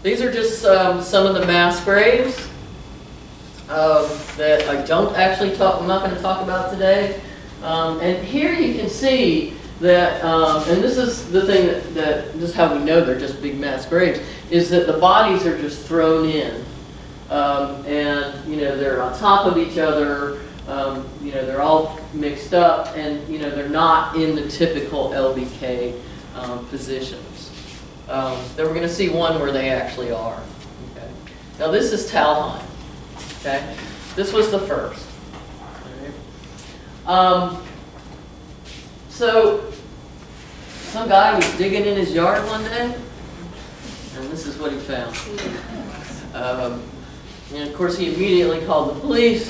These are just some of the mass graves that I don't actually talk, I'm not going to talk about today. And here you can see that, and this is the thing that this is how we know they're just big mass graves, is that the bodies are just thrown in. And, you know, they're on top of each other, you know, they're all mixed up, and, you know, they're not in the typical LBK positions. Then we're going to see one where they actually are. Okay. Now this is Talheim. Okay. This was the first. So some guy was digging in his yard one day, and this is what he found. And of course he immediately called the police,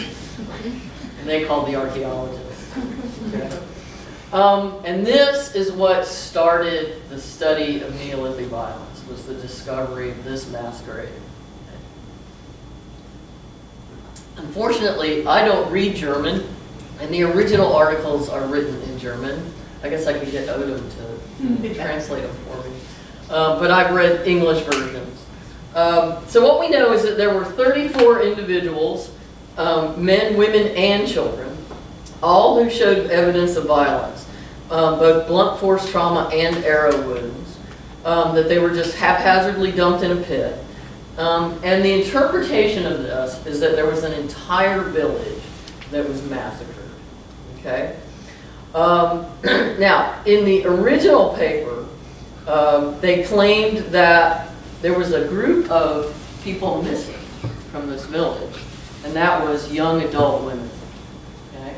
and they called the archaeologists. Okay. And this is what started the study of Neolithic violence, was the discovery of this mass grave. Unfortunately, I don't read German, and the original articles are written in German. I guess I could get Odom to translate them for me. But I've read English versions. So what we know is that there were 34 individuals, men, women, and children, all who showed evidence of violence, both blunt force trauma and arrow wounds, that they were just haphazardly dumped in a pit. And the interpretation of this is that there was an entire village that was massacred. Okay? Now, in the original paper, they claimed that there was a group of people missing from this village, and that was young adult women. Okay?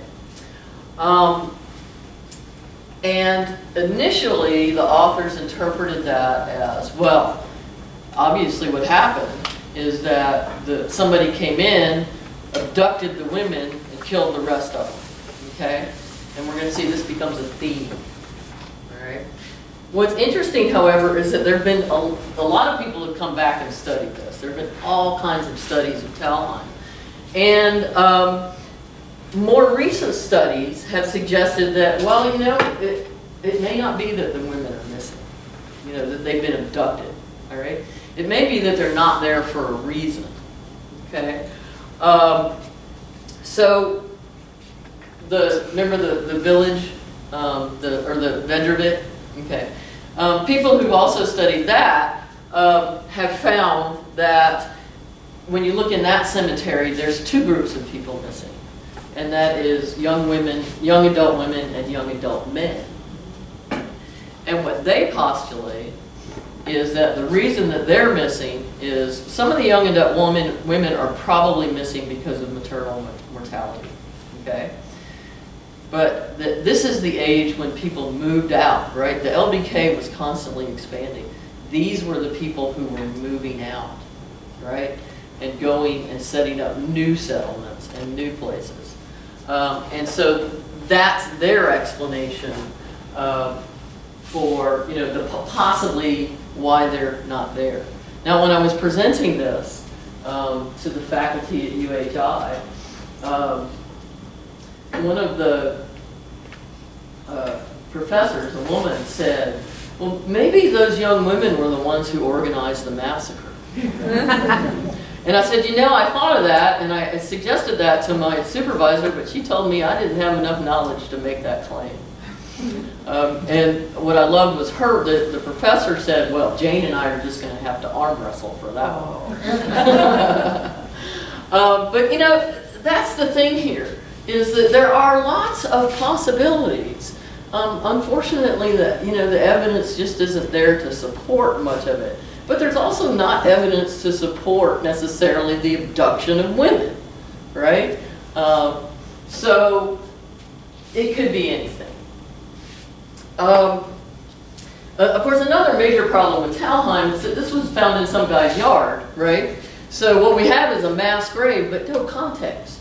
And initially, the authors interpreted that as, well, obviously what happened is that somebody came in, abducted the women, and killed the rest of them. Okay? And we're going to see this becomes a theme. All right? What's interesting, however, is that there have been a lot of people who have come back and studied this. There have been all kinds of studies of Talheim. And more recent studies have suggested that, well, you know, it may not be that the women are missing, you know, that they've been abducted. All right? It may be that they're not there for a reason. Okay? So, remember the village, or the Vedrovit? Okay. People who've also studied that have found that when you look in that cemetery, there's two groups of people missing. And that is young women, young adult women, and young adult men. And what they postulate is that the reason that they're missing is some of the young adult women are probably missing because of maternal mortality. Okay? But this is the age when people moved out, right? The LBK was constantly expanding. These were the people who were moving out, right? And going and setting up new settlements and new places. And so that's their explanation for, you know, possibly why they're not there. Now, when I was presenting this to the faculty at UHI, one of the professors, a woman, said, well, maybe those young women were the ones who organized the massacre. And I said, you know, I thought of that, and I suggested that to my supervisor, but she told me I didn't have enough knowledge to make that claim. And what I loved was the professor said, well, Jane and I are just going to have to arm wrestle for that one. But, you know, that's the thing here, is that there are lots of possibilities. Unfortunately, the evidence just isn't there to support much of it. But there's also not evidence to support necessarily the abduction of women, right? So it could be anything. Of course, another major problem with Talheim is that this was found in some guy's yard, right? So what we have is a mass grave, but no context,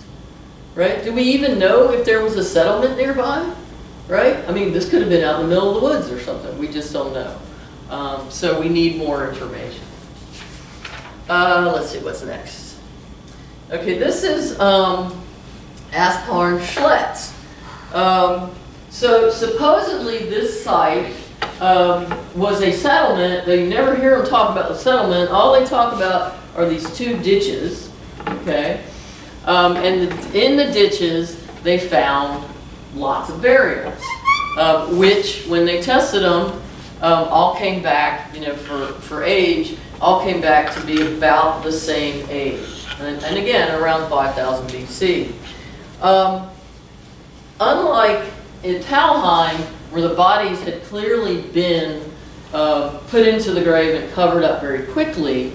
right? Do we even know if there was a settlement nearby, right? I mean, this could have been out in the middle of the woods or something. We just don't know. So we need more information. Let's see, what's next? Okay, this is Asparn Schlitz. So supposedly this site was a settlement, though you never hear them talk about the settlement. All they talk about are these two ditches, okay? In the ditches, they found lots of burials, which, when they tested them, all came back, you know, for age, all came back to be about the same age. And again, around 5000 BC. Unlike in Talheim, where the bodies had clearly been put into the grave and covered up very quickly,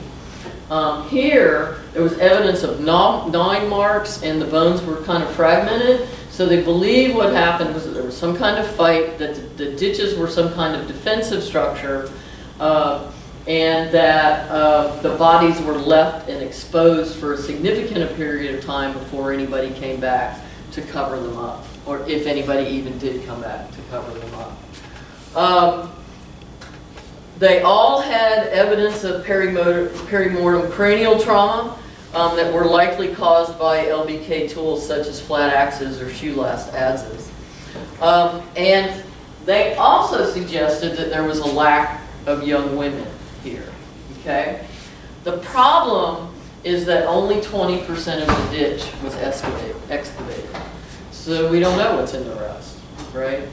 here there was evidence of gnawing marks, and the bones were kind of fragmented. So they believe what happened was that there was some kind of fight, that the ditches were some kind of defensive structure, and that the bodies were left and exposed for a significant period of time before anybody came back to cover them up, or if anybody even did come back to cover them up. They all had evidence of perimortem cranial trauma that were likely caused by LBK tools such as flat axes or shoe last adzes. And they also suggested that there was a lack of young women here, okay? The problem is that only 20% of the ditch was excavated. So we don't know what's in the rest, right?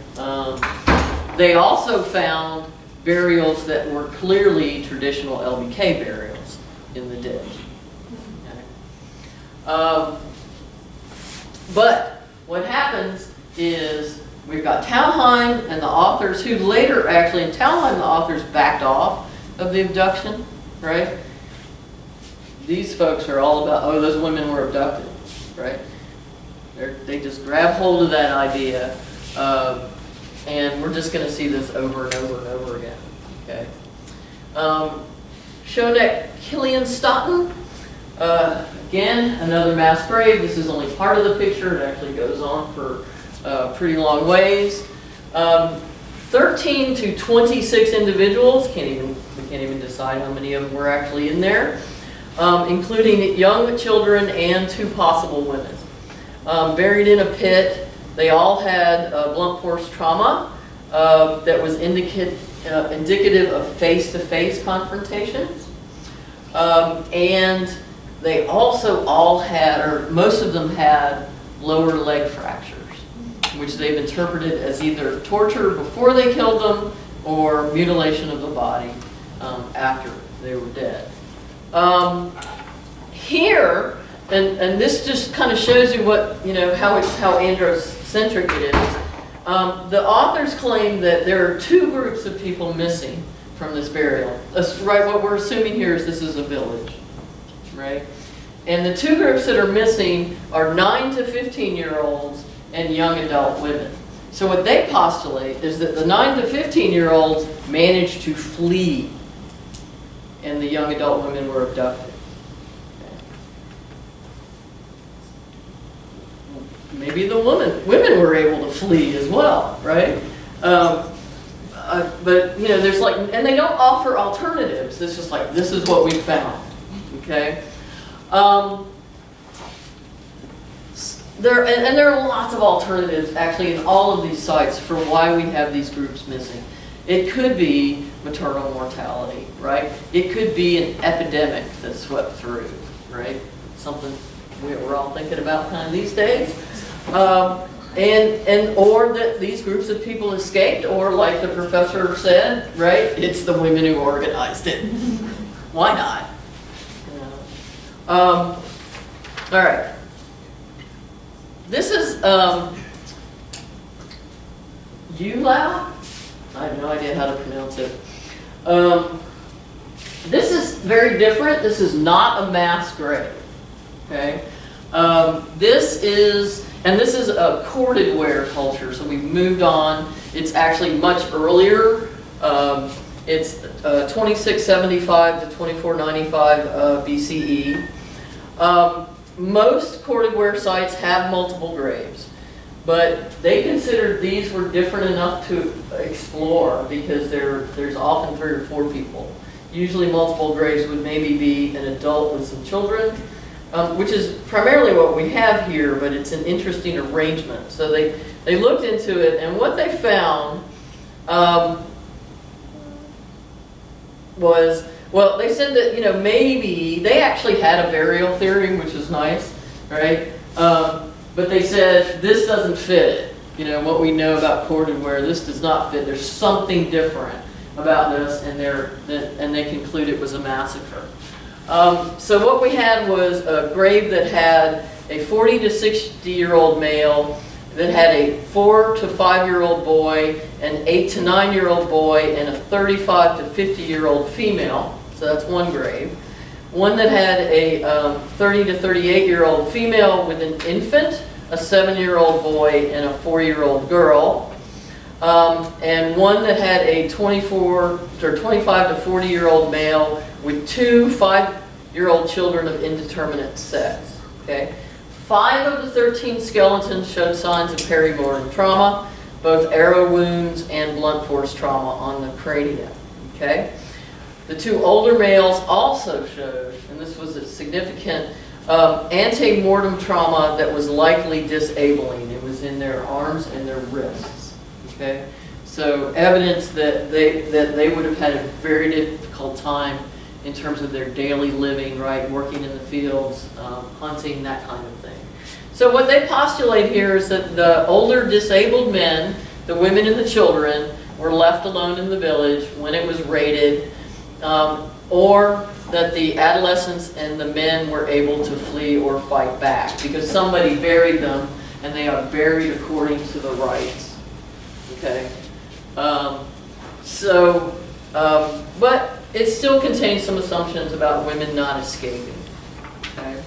They also found burials that were clearly traditional LBK burials in the ditch. Okay. But what happens is we've got Talheim and the authors who later, actually in Talheim, the authors backed off of the abduction, right? These folks are all about, oh, those women were abducted, right? They just grab hold of that idea, and we're just going to see this over and over and over again, okay? Schoeneck Killian Stoughton, again, another mass grave. This is only part of the picture. It actually goes on for pretty long ways. 13 to 26 individuals, we can't even decide how many of them were actually in there, including young children and 2 possible women. Buried in a pit. They all had blunt force trauma that was indicative of face-to-face confrontations. And they also all had, or most of them had, lower leg fractures, which they've interpreted as either torture before they killed them or mutilation of the body after they were dead. Here, and this just kind of shows you what, you know, how androcentric it is. The authors claim that there are 2 groups of people missing from this burial. That's right. What we're assuming here is this is a village, right? And the 2 groups that are missing are 9 to 15-year-olds and young adult women. So what they postulate is that the 9 to 15-year-olds managed to flee, and the young adult women were abducted. Maybe the women were able to flee as well, right? But you know, there's like, and they don't offer alternatives. It's just like, this is what we found, okay? There are lots of alternatives actually in all of these sites for why we have these groups missing. It could be maternal mortality, right? It could be an epidemic that swept through, right? Something we're all thinking about kind of these days. Or that these groups of people escaped, or like the professor said, right? It's the women who organized it. Why not? All right. This is Yulau. I have no idea how to pronounce it. This is very different. This is not a mass grave. Okay. This is a corded ware culture, so we've moved on. It's actually much earlier. It's 2675 to 2495 BCE. Most corded ware sites have multiple graves, but they considered these were different enough to explore because there's often 3 or 4 people. Usually multiple graves would maybe be an adult with some children, which is primarily what we have here, but it's an interesting arrangement. So they looked into it, and what they found was, well, they said that, you know, maybe they actually had a burial theory, which is nice, right? But they said this doesn't fit. You know, what we know about corded ware, this does not fit. There's something different about this, and they conclude it was a massacre. So what we had was a grave that had a 40 to 60-year-old male, that had a 4 to 5-year-old boy, an 8 to 9-year-old boy, and a 35 to 50-year-old female. So that's one grave. One that had a 30 to 38-year-old female with an infant, a 7-year-old boy, and a 4-year-old girl. And one that had a 24 or 25 to 40-year-old male with 2 5-year-old children of indeterminate sex. Okay? 5 of the 13 skeletons showed signs of perimortem trauma, both arrow wounds and blunt force trauma on the cranium. Okay? The 2 older males also showed, and this was a significant ante-mortem trauma that was likely disabling. It was in their arms and their wrists. Okay? So evidence that they would have had a very difficult time in terms of their daily living, right? Working in the fields, hunting, that kind of thing. So what they postulate here is that the older disabled men, the women and the children, were left alone in the village when it was raided, or that the adolescents and the men were able to flee or fight back because somebody buried them and they are buried according to the rites. Okay? But it still contains some assumptions about women not escaping. Okay?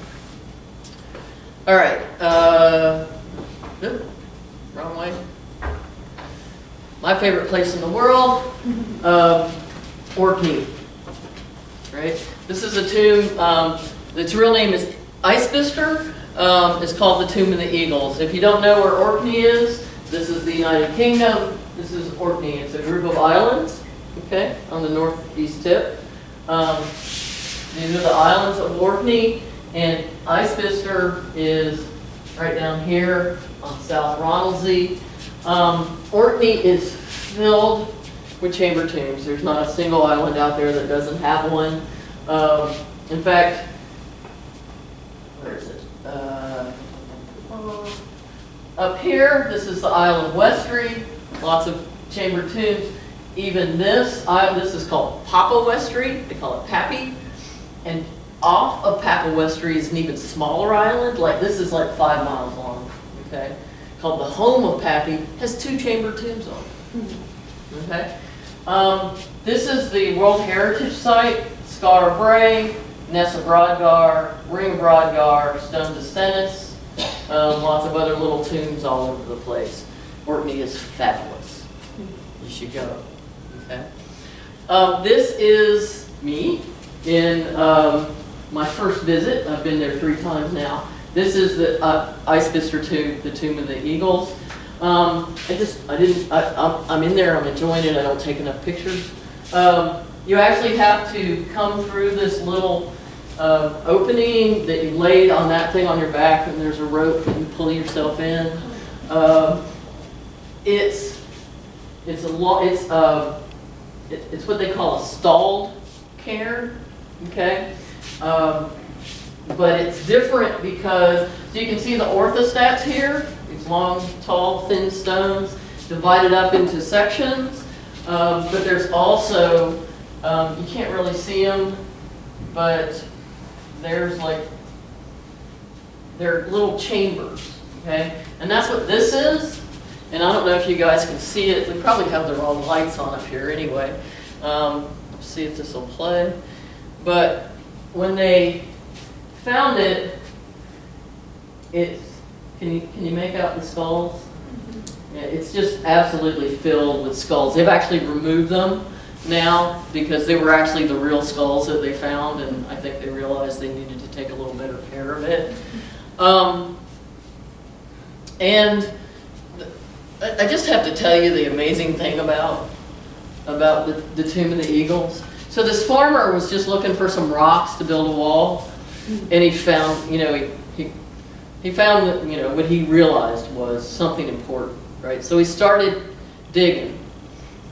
All right. Nope, wrong way. My favorite place in the world, Orkney. Right? This is a tomb. Its real name is Isbister. It's called the Tomb of the Eagles. If you don't know where Orkney is, this is the United Kingdom. This is Orkney. It's a group of islands, okay, on the northeast tip. These are the islands of Orkney, and Isbister is right down here on South Ronaldsay. Orkney is filled with chamber tombs. There's not a single island out there that doesn't have one. In fact, where is it? Up here, this is the Isle of Westry. Lots of chamber tombs. Even this island, this is called Papa Westry. They call it Pappy. And off of Papa Westry is an even smaller island. Like this is like 5 miles long. Okay, called the Home of Pappy. Has 2 chamber tombs on it. Okay. This is the World Heritage Site, Skara Brae, Nessa Brodgar, Ring Brodgar, Stone to Stennis, lots of other little tombs all over the place. Orkney is fabulous. You should go. Okay. This is me in my first visit. I've been there 3 times now. This is the Isbister tomb, the Tomb of the Eagles. I'm in there, I'm enjoying it, I don't take enough pictures. You actually have to come through this little opening that you laid on that thing on your back, and there's a rope that you pull yourself in. It's what they call a stalled cairn, okay? But it's different because, so you can see the orthostats here, these long, tall, thin stones divided up into sections. But there's also, you can't really see them, but there's like, they're little chambers, okay? And that's what this is. And I don't know if you guys can see it. We probably have the wrong lights on up here anyway. See if this will play. But when they found it, can you make out the skulls? Yeah, it's just absolutely filled with skulls. They've actually removed them now because they were actually the real skulls that they found, and I think they realized they needed to take a little better care of it. And I just have to tell you the amazing thing about the Tomb of the Eagles. So this farmer was just looking for some rocks to build a wall, and he found, he found that, what he realized was something important, right? So he started digging,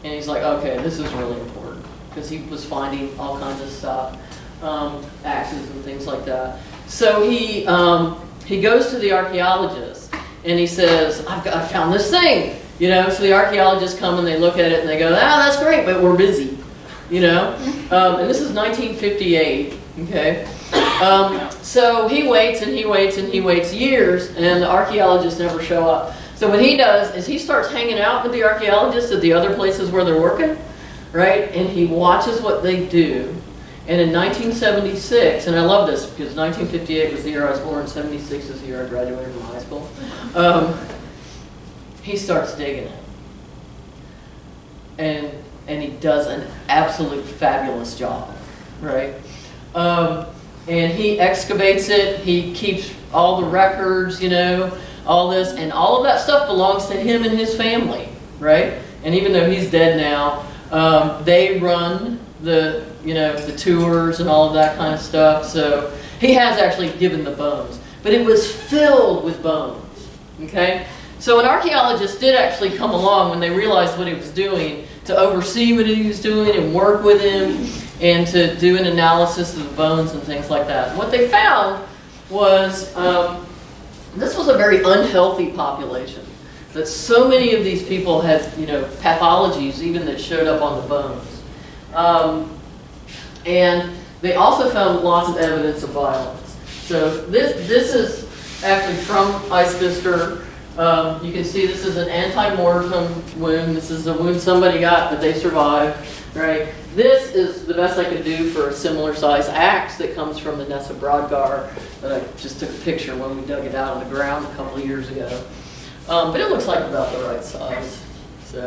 and he's like, okay, this is really important. because he was finding all kinds of stuff, axes and things like that. So he goes to the archaeologist and he says, I found this thing, you know. So the archaeologists come and they look at it and they go, that's great, but we're busy, you know. And this is 1958, okay. So he waits and he waits and he waits years, and the archaeologists never show up. So what he does is he starts hanging out with the archaeologists at the other places where they're working, right? And he watches what they do. And in 1976, and I love this because 1958 was the year I was born, 76 is the year I graduated from high school, he starts digging it. And he does an absolute fabulous job, right? And he excavates it, he keeps all the records, you know, all this, and all of that stuff belongs to him and his family, right? And even though he's dead now, they run the tours and all of that kind of stuff. So he has actually given the bones, but it was filled with bones, okay? So an archaeologist did actually come along when they realized what he was doing to oversee what he was doing and work with him and to do an analysis of the bones and things like that. And what they found was this was a very unhealthy population. That so many of these people had, pathologies even that showed up on the bones. And they also found lots of evidence of violence. So this is actually from Isbister. You can see this is an anti-mortem wound. This is a wound somebody got, but they survived, right? This is the best I could do for a similar size axe that comes from the Nessa Brodgar that I just took a picture when we dug it out of the ground a couple of years ago. But it looks like about the right size.